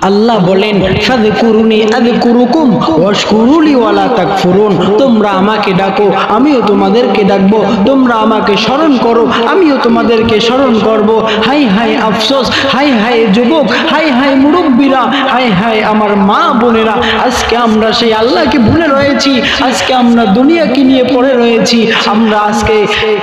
আল্লাহ বলেন ফাযকুরুনি আযকুরুকুম ওয়াশকুরুলি ওয়ালা তাকফুরুন। তোমরা আমাকে ডাকো, আমিও তোমাদেরকে ডাকবো। তোমরা আমাকে স্মরণ করো, আমিও তোমাদেরকে স্মরণ করব। হাই হাই আফসোস, হাই হাই যুবক, হাই হাই মুরব্বীরা, হাই হাই আমার মা বোনেরা, আজকে আমরা সেই আল্লাহকে ভুলে রয়েছি। আজকে আমরা দুনিয়াকে নিয়ে পড়ে রয়েছি। আমরা আজকে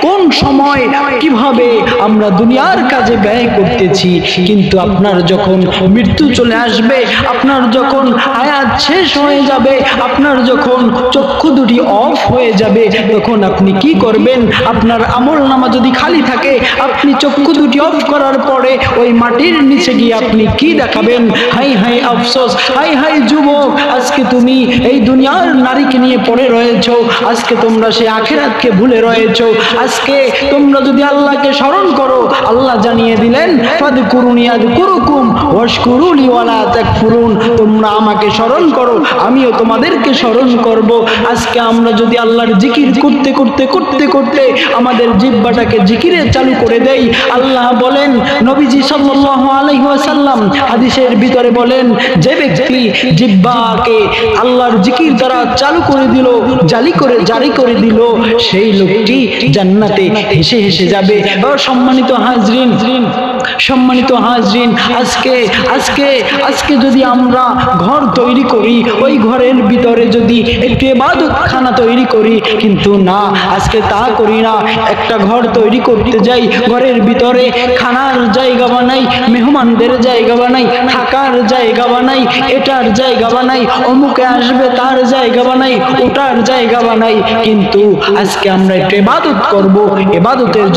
কোন সময় কিভাবে আমরা দুনিয়ার কাজে ব্যয় করতেছি, কিন্তু আপনার যখন মৃত্যু চলে আসবে, আপনার যখন হায়াত শেষ হয়ে যাবে, আপনার যখন চক্ষু দুটি অফ হয়ে যাবে, তখন আপনি কি করবেন? আপনার আমলনামা যদি খালি থাকে, আপনি চক্ষু দুটি অফ করার পরে ওই মাটির নিচে গিয়ে আপনি কি দেখাবেন? হাই হাই আফসোস, হাই হাই যুবক, আজকে তুমি এই দুনিয়ার নারীকে নিয়ে পড়ে রয়েছো। আজকে তোমরা সেই আখিরাতকে ভুলে রয়েছো। আজকে তোমরা যদি আল্লাহকে স্মরণ করো, আল্লাহ জানিয়ে দিলেন ফাযকুরুনি আযকুরুকুম ওয়াশকুরুলি ওয়ালা তাকফুরুন। তোমরা আমাকে স্মরণ করো, আমিও তোমাদেরকে স্মরণ করব। আজকে আমরা যদি আল্লাহর জিকির করতে করতে করতে করতে আমাদের জিহ্বাটাকে জিকিরে চালু করে দেই, আল্লাহ বলেন, নবীজি সাল্লাল্লাহু আলাইহি ওয়াসাল্লাম হাদিসের ভিতরে বলেন, যে ব্যক্তি জিহ্বাকে আল্লাহর জিকির দ্বারা চালু করে দিল, জারি করে দিল, সেই লোকটি জান্নাতে হেসে হেসে যাবে। সম্মানিত হাজরিন, আজকে যদি আমরা ঘর তৈরি করি, ওই ঘরের ভিতরে যদি একটু ইবাদতখানা তৈরি করি, কিন্তু না, আজকে তা করি না। একটা ঘর তৈরি করতে যাই, ঘরের ভিতরে খানার জায়গা বানাই, মেহমানদের জায়গা বানাই, থাকার জায়গা বানাই, এটার জায়গা বানাই, অমুকে আসবে তার জায়গা বানাই, ওটার জায়গা বানাই। কিন্তু আজকে আমরা একটু ইবাদত করব, ইবাদতের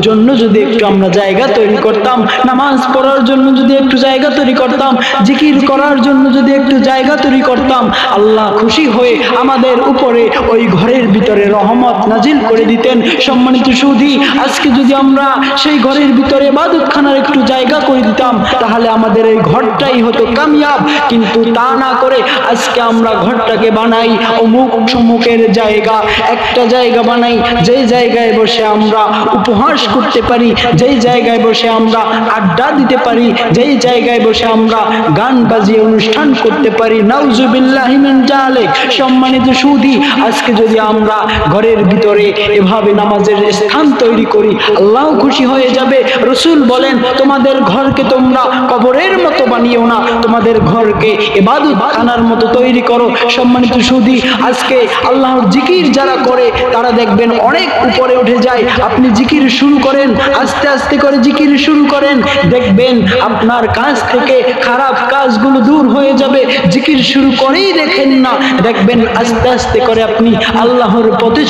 জন্য যদি একটু আমরা জায়গা তৈরি করতাম, নামাজ পড়ার জন্য যদি একটু জায়গা তৈরি করতাম, জিকির করার জন্য যদি একটু জায়গা তৈরি করতাম, আল্লাহ খুশি হয়ে আমাদের উপরে ওই ঘরের ভিতরে রহমত নাজিল করে দিতেন। সম্মানিত সুধী, আজকে যদি আমরা সেই ঘরের ভিতরে ইবাদতখানার একটু জায়গা করে দিতাম, তাহলে আমাদের এই ঘরটাই হতো কামিয়াব। কিন্তু তা না করে আজকে আমরা ঘরটাকে বানাই অমুক সমুকের জায়গা, একটা জায়গা বানাই যেই জায়গায় বসে আমরা উপহাস করতে পারি, যেই জায়গায় বসে আমরা আড্ডা দিতে পারি, যেই জায়গায় বসে আমরা গান বাজিয়ে অনুষ্ঠান করতে পারি। নাউজুবিল্লাহি মিন যালিক। সম্মানিত সুধী, আজকে যদি আমরা ঘরের ভিতরে এভাবে নামাজের স্থান তৈরি করি, আল্লাহ খুশি হয়ে যাবে। রাসূল বলেন, তোমাদের ঘরকে তোমরা কবরের মতো বানিও না, তোমাদের ঘরকে ইবাদতখানার মতো তৈরি করো। সম্মানিত সুধী, আজকে আল্লাহর জিকির যারা করে তারা দেখবেন অনেক উপরে উঠে যায়। আপনি জিকির শুরু করেন, আস্তে আস্তে করে জিকির শুরু করেন, দেখবেন আপনার কাজ থেকে খারাপ কাজগুলো দূর হয়ে যাবে। জিকির শুরু করেই দেখেন না, দেখবেন আস্তে আস্তে করে আপনি আল্লাহর পথে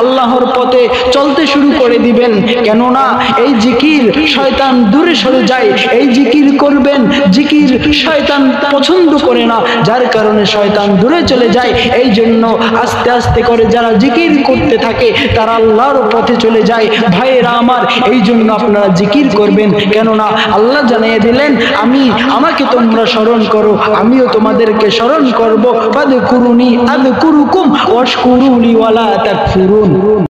আল্লাহর পথে চলতে শুরু করে দিবেন। কেননা এই জিকির শয়তান দূরে সরে যায়। এই জিকির করবেন, জিকির শয়তান পছন্দ করে না, যার কারণে শয়তান দূরে চলে যায়। এই জন্য আস্তে আস্তে করে যারা জিকির করতে থাকে তারা আল্লাহর পথে চলে যায়। ভাইয়েরা আমার, এই জন্য আপনারা জিকির করবেন, কেননা আল্লাহ জানিয়ে দিলেন, আমাকে তোমরা স্মরণ করো, আমিও তোমাদেরকে স্মরণ করব। ফাযকুরুনি আযকুরুকুম ওয়াশকুরুলি ওয়ালা তাকফুরুন।